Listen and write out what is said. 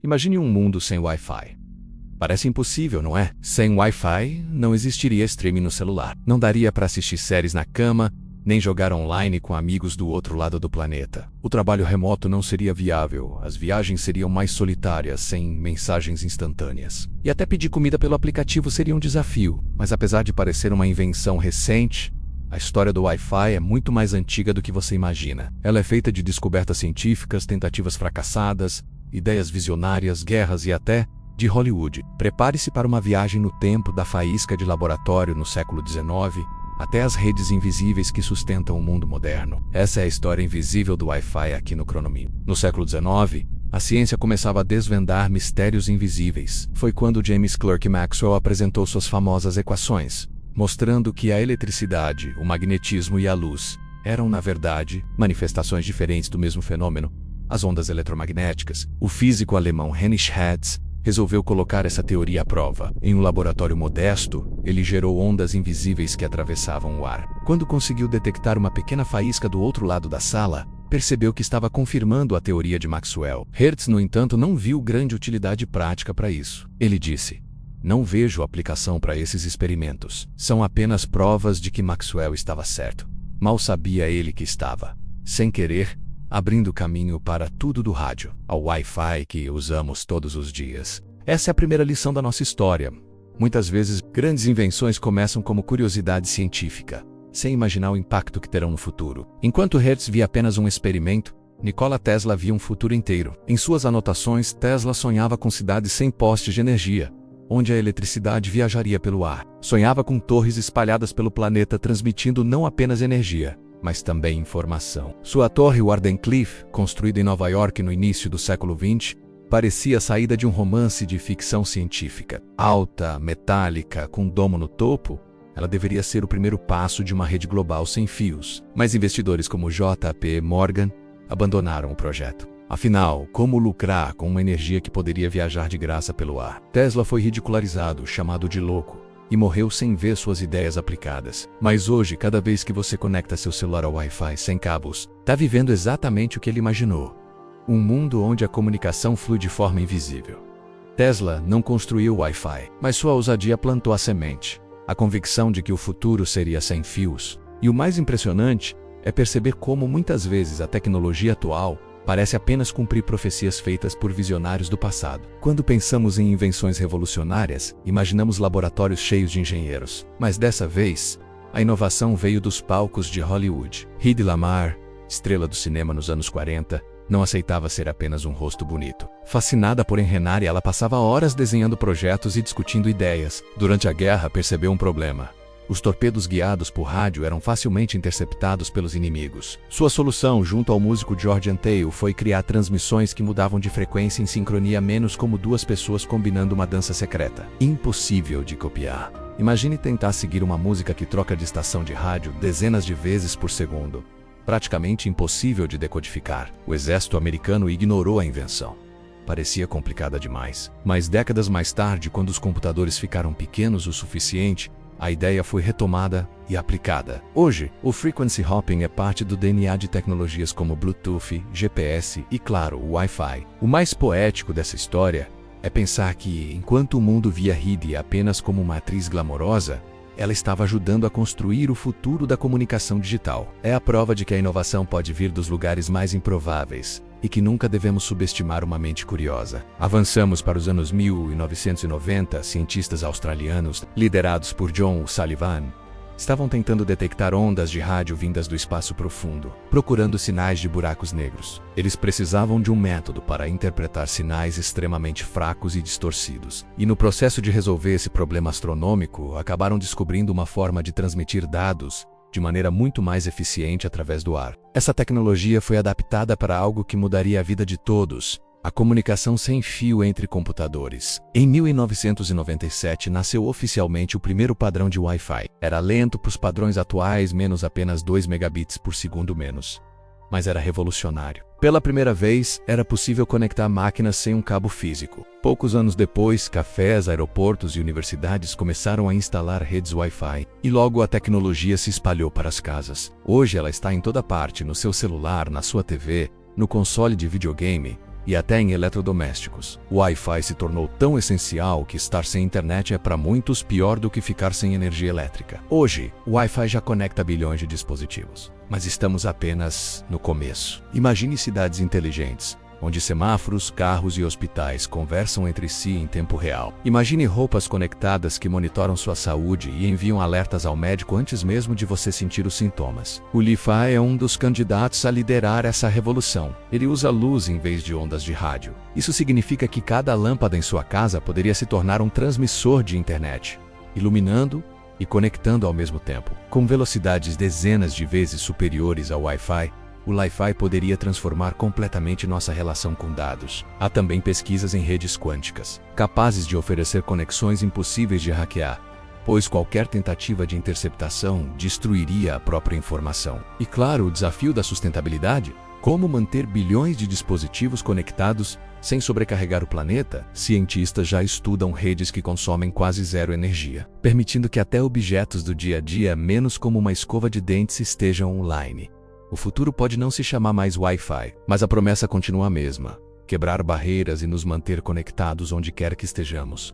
Imagine um mundo sem Wi-Fi. Parece impossível, não é? Sem Wi-Fi, não existiria streaming no celular. Não daria para assistir séries na cama, nem jogar online com amigos do outro lado do planeta. O trabalho remoto não seria viável, as viagens seriam mais solitárias, sem mensagens instantâneas. E até pedir comida pelo aplicativo seria um desafio. Mas apesar de parecer uma invenção recente, a história do Wi-Fi é muito mais antiga do que você imagina. Ela é feita de descobertas científicas, tentativas fracassadas, ideias visionárias, guerras e até de Hollywood. Prepare-se para uma viagem no tempo da faísca de laboratório no século XIX até as redes invisíveis que sustentam o mundo moderno. Essa é a história invisível do Wi-Fi aqui no Cronomínio. No século XIX, a ciência começava a desvendar mistérios invisíveis. Foi quando James Clerk Maxwell apresentou suas famosas equações, mostrando que a eletricidade, o magnetismo e a luz eram, na verdade, manifestações diferentes do mesmo fenômeno, as ondas eletromagnéticas. O físico alemão Heinrich Hertz resolveu colocar essa teoria à prova. Em um laboratório modesto, ele gerou ondas invisíveis que atravessavam o ar. Quando conseguiu detectar uma pequena faísca do outro lado da sala, percebeu que estava confirmando a teoria de Maxwell. Hertz, no entanto, não viu grande utilidade prática para isso. Ele disse: "Não vejo aplicação para esses experimentos. São apenas provas de que Maxwell estava certo." Mal sabia ele que estava, sem querer, abrindo caminho para tudo do rádio, ao Wi-Fi que usamos todos os dias. Essa é a primeira lição da nossa história. Muitas vezes, grandes invenções começam como curiosidade científica, sem imaginar o impacto que terão no futuro. Enquanto Hertz via apenas um experimento, Nikola Tesla via um futuro inteiro. Em suas anotações, Tesla sonhava com cidades sem postes de energia, onde a eletricidade viajaria pelo ar. Sonhava com torres espalhadas pelo planeta transmitindo não apenas energia, mas também informação. Sua torre Wardenclyffe, construída em Nova York no início do século XX, parecia a saída de um romance de ficção científica. Alta, metálica, com domo no topo, ela deveria ser o primeiro passo de uma rede global sem fios. Mas investidores como JP Morgan abandonaram o projeto. Afinal, como lucrar com uma energia que poderia viajar de graça pelo ar? Tesla foi ridicularizado, chamado de louco, e morreu sem ver suas ideias aplicadas. Mas hoje, cada vez que você conecta seu celular ao Wi-Fi sem cabos, está vivendo exatamente o que ele imaginou. Um mundo onde a comunicação flui de forma invisível. Tesla não construiu o Wi-Fi, mas sua ousadia plantou a semente, a convicção de que o futuro seria sem fios. E o mais impressionante é perceber como muitas vezes a tecnologia atual parece apenas cumprir profecias feitas por visionários do passado. Quando pensamos em invenções revolucionárias, imaginamos laboratórios cheios de engenheiros. Mas dessa vez, a inovação veio dos palcos de Hollywood. Hedy Lamarr, estrela do cinema nos anos 40, não aceitava ser apenas um rosto bonito. Fascinada por enrenar, ela passava horas desenhando projetos e discutindo ideias. Durante a guerra, percebeu um problema. Os torpedos guiados por rádio eram facilmente interceptados pelos inimigos. Sua solução, junto ao músico George Antheil, foi criar transmissões que mudavam de frequência em sincronia menos como duas pessoas combinando uma dança secreta. Impossível de copiar. Imagine tentar seguir uma música que troca de estação de rádio dezenas de vezes por segundo. Praticamente impossível de decodificar. O exército americano ignorou a invenção. Parecia complicada demais. Mas décadas mais tarde, quando os computadores ficaram pequenos o suficiente, a ideia foi retomada e aplicada. Hoje, o frequency hopping é parte do DNA de tecnologias como Bluetooth, GPS e, claro, o Wi-Fi. O mais poético dessa história é pensar que, enquanto o mundo via Hedy apenas como uma atriz glamourosa, ela estava ajudando a construir o futuro da comunicação digital. É a prova de que a inovação pode vir dos lugares mais improváveis e que nunca devemos subestimar uma mente curiosa. Avançamos para os anos 1990, cientistas australianos, liderados por John Sullivan, estavam tentando detectar ondas de rádio vindas do espaço profundo, procurando sinais de buracos negros. Eles precisavam de um método para interpretar sinais extremamente fracos e distorcidos. E no processo de resolver esse problema astronômico, acabaram descobrindo uma forma de transmitir dados de maneira muito mais eficiente através do ar. Essa tecnologia foi adaptada para algo que mudaria a vida de todos: a comunicação sem fio entre computadores. Em 1997 nasceu oficialmente o primeiro padrão de Wi-Fi. Era lento para os padrões atuais, menos apenas 2 megabits por segundo menos. Mas era revolucionário. Pela primeira vez, era possível conectar máquinas sem um cabo físico. Poucos anos depois, cafés, aeroportos e universidades começaram a instalar redes Wi-Fi. E logo a tecnologia se espalhou para as casas. Hoje ela está em toda parte, no seu celular, na sua TV, no console de videogame e até em eletrodomésticos. O Wi-Fi se tornou tão essencial que estar sem internet é para muitos pior do que ficar sem energia elétrica. Hoje, o Wi-Fi já conecta bilhões de dispositivos, mas estamos apenas no começo. Imagine cidades inteligentes, onde semáforos, carros e hospitais conversam entre si em tempo real. Imagine roupas conectadas que monitoram sua saúde e enviam alertas ao médico antes mesmo de você sentir os sintomas. O Li-Fi é um dos candidatos a liderar essa revolução. Ele usa luz em vez de ondas de rádio. Isso significa que cada lâmpada em sua casa poderia se tornar um transmissor de internet, iluminando e conectando ao mesmo tempo. Com velocidades dezenas de vezes superiores ao Wi-Fi, o Li-Fi poderia transformar completamente nossa relação com dados. Há também pesquisas em redes quânticas, capazes de oferecer conexões impossíveis de hackear, pois qualquer tentativa de interceptação destruiria a própria informação. E claro, o desafio da sustentabilidade. Como manter bilhões de dispositivos conectados sem sobrecarregar o planeta? Cientistas já estudam redes que consomem quase zero energia, permitindo que até objetos do dia a dia, menos como uma escova de dentes, estejam online. O futuro pode não se chamar mais Wi-Fi, mas a promessa continua a mesma: quebrar barreiras e nos manter conectados onde quer que estejamos.